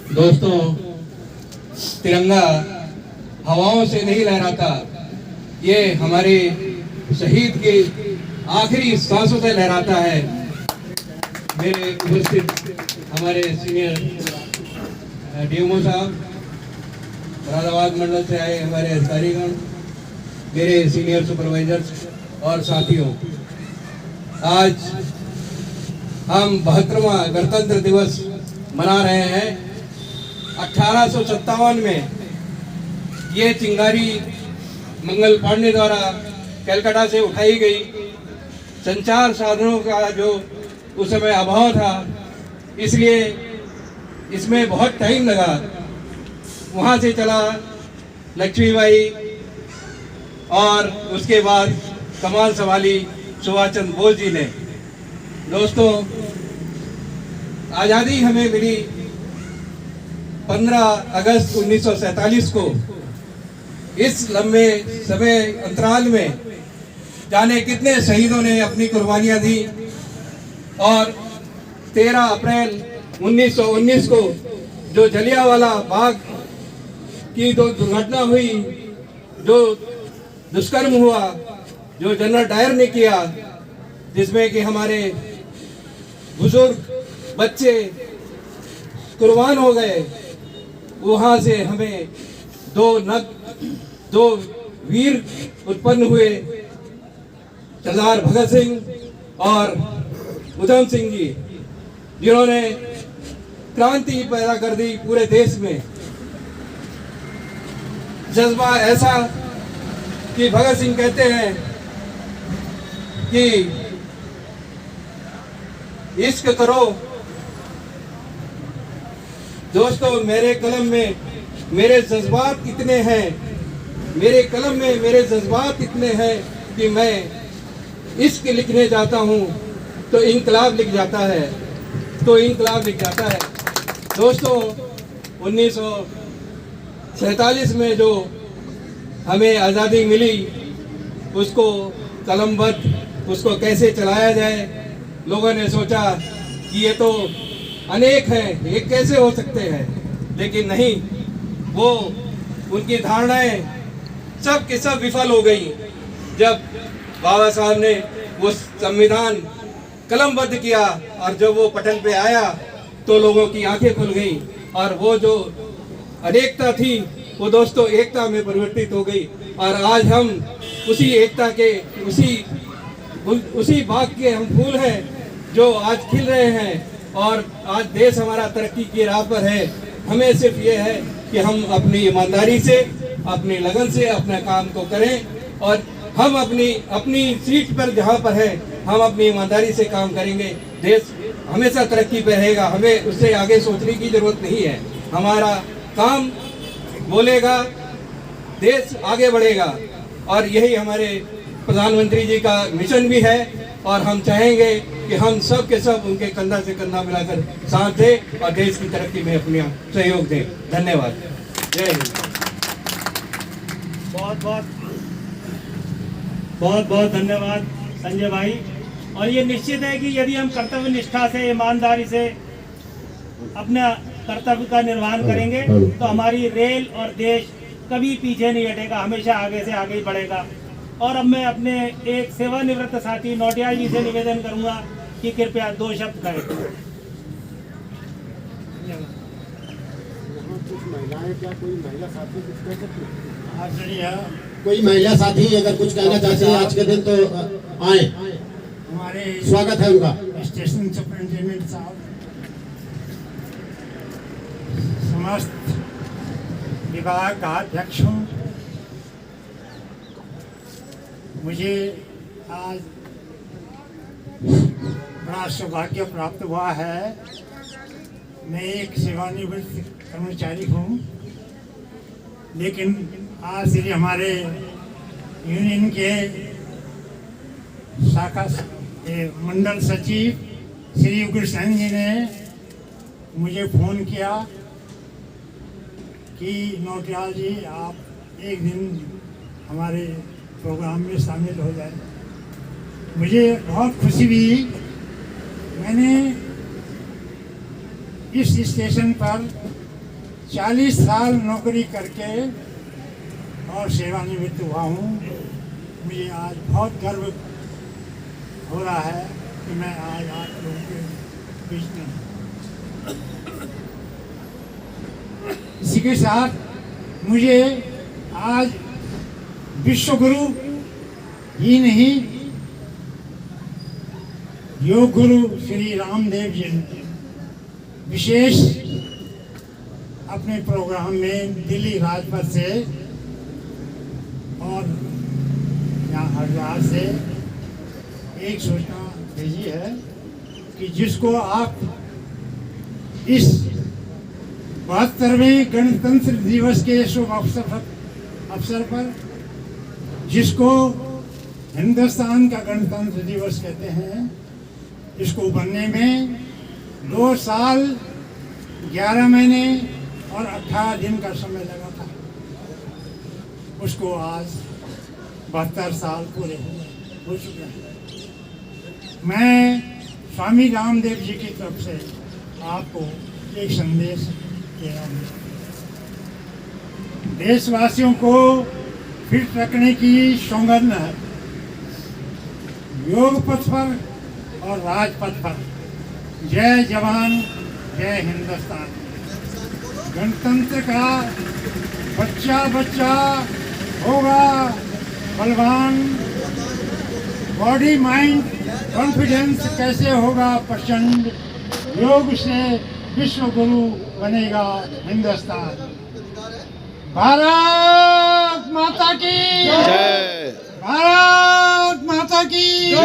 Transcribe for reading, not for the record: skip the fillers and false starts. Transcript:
दोस्तों, तिरंगा हवाओं से नहीं लहराता, ये हमारे शहीद के आखिरी सांसों से लहराता है। मेरे उपस्थित हमारे सीनियर डीएमओ साहब, मुरादाबाद मंडल से आए हमारे अधिकारीगण, मेरे सीनियर सुपरवाइजर्स और साथियों, आज हम 72वां गणतंत्र दिवस मना रहे हैं। 1857 में ये चिंगारी मंगल पांडे द्वारा कलकत्ता से उठाई गई। संचार साधनों का जो उस समय अभाव था, इसलिए इसमें बहुत टाइम लगा। वहाँ से चला लक्ष्मीबाई और उसके बाद कमाल संभाली सुभाष चंद्र बोस जी ने। दोस्तों, आज़ादी हमें मिली 15 अगस्त 1947 को। इस लंबे समय अंतराल में जाने कितने शहीदों ने अपनी कुर्बानियां दी और 13 अप्रैल 1919 को जो जलियांवाला बाग की जो दुर्घटना हुई, जो दुष्कर्म हुआ, जो जनरल डायर ने किया, जिसमें कि हमारे बुजुर्ग बच्चे कुर्बान हो गए, वहाँ से हमें दो वीर उत्पन्न हुए, सरदार भगत सिंह और उधम सिंह जी, जिन्होंने क्रांति पैदा कर दी पूरे देश में। जज्बा ऐसा कि भगत सिंह कहते हैं कि इश्क करो। दोस्तों, मेरे कलम में मेरे जज्बात इतने हैं, मेरे कलम में मेरे जज्बात इतने हैं कि मैं इश्क लिखने जाता हूँ तो इनकलाब लिख जाता है, तो इनकलाब लिख जाता है। दोस्तों, 1947 में जो हमें आज़ादी मिली, उसको कलमबद्ध, उसको कैसे चलाया जाए। लोगों ने सोचा कि ये तो अनेक हैं, ये कैसे हो सकते हैं, लेकिन नहीं, वो उनकी धारणाएं सब के सब विफल हो गई। जब बाबा साहब ने वो संविधान कलमबद्ध किया और जब वो पटल पे आया तो लोगों की आंखें खुल गई और वो जो अनेकता थी वो दोस्तों एकता में परिवर्तित हो गई। और आज हम उसी एकता के उसी बाग के हम फूल हैं जो आज खिल रहे हैं और आज देश हमारा तरक्की की राह पर है। हमें सिर्फ ये है कि हम अपनी ईमानदारी से, अपनी लगन से अपने काम को करें और हम अपनी सीट पर जहाँ पर है हम अपनी ईमानदारी से काम करेंगे। देश हमेशा तरक्की पे रहेगा, हमें उससे आगे सोचने की जरूरत नहीं है। हमारा काम बोलेगा, देश आगे बढ़ेगा और यही हमारे प्रधानमंत्री जी का मिशन भी है और हम चाहेंगे कि हम सब के सब उनके कंधा से कंधा मिलाकर साथ दें और देश की तरक्की में अपना सहयोग दें। धन्यवाद। जय हिंद। बहुत बहुत धन्यवाद संजय भाई। और ये निश्चित है कि यदि हम कर्तव्य निष्ठा से, ईमानदारी से अपना कर्तव्य का निर्वहन करेंगे तो हमारी रेल और देश कभी पीछे नहीं हटेगा, हमेशा आगे से आगे ही बढ़ेगा। और अब मैं अपने एक सेवानिवृत्त साथी नौटियाल जी से निवेदन करूंगा कि कृपया 2 शब्द कहें। कोई महिला साथी अगर कुछ कहना चाहती है आज के दिन तो आए, हमारे स्वागत है उनका। स्टेशन सुपरिंटेंडेंट साहब, समस्त विभाग का अध्यक्ष हूँ। मुझे आज बड़ा सौभाग्य प्राप्त हुआ है। मैं एक सेवानिवृत्त कर्मचारी हूँ, लेकिन आज श्री हमारे यूनियन के शाखा मंडल सचिव श्री उग्रसेन जी ने मुझे फ़ोन किया कि नौटियाल जी आप एक दिन हमारे प्रोग्राम में शामिल हो जाए। मुझे बहुत खुशी हुई। मैंने इस स्टेशन पर 40 साल नौकरी करके और सेवानिवृत्त हुआ हूँ। मुझे आज बहुत गर्व हो रहा है कि मैं आज आप लोगों के बीच में हूँ। इसी के साथ मुझे आज विश्व गुरु ही नहीं, योग गुरु श्री रामदेव जी ने विशेष अपने प्रोग्राम में दिल्ली राजपथ से और यहाँ हरिद्वार से एक सूचना भेजी है कि जिसको आप इस 72वें गणतंत्र दिवस के शुभ अवसर पर, जिसको हिंदुस्तान का गणतंत्र दिवस कहते हैं, इसको बनने में 2 साल 11 महीने और 18 दिन का समय लगा था। उसको आज 72 साल पूरे हो चुके हैं। मैं स्वामी रामदेव जी की तरफ से आपको एक संदेश दे रहा हूँ। देशवासियों को फिट रखने की सौगंध है। योग पथ पर और राजपथ पर जय जवान जय हिंदुस्तान। गणतंत्र का बच्चा बच्चा होगा बलवान, बॉडी माइंड कॉन्फिडेंस कैसे होगा प्रचंड, योग से विश्व गुरु बनेगा हिंदुस्तान। भारत माता की जय, भारत माता की।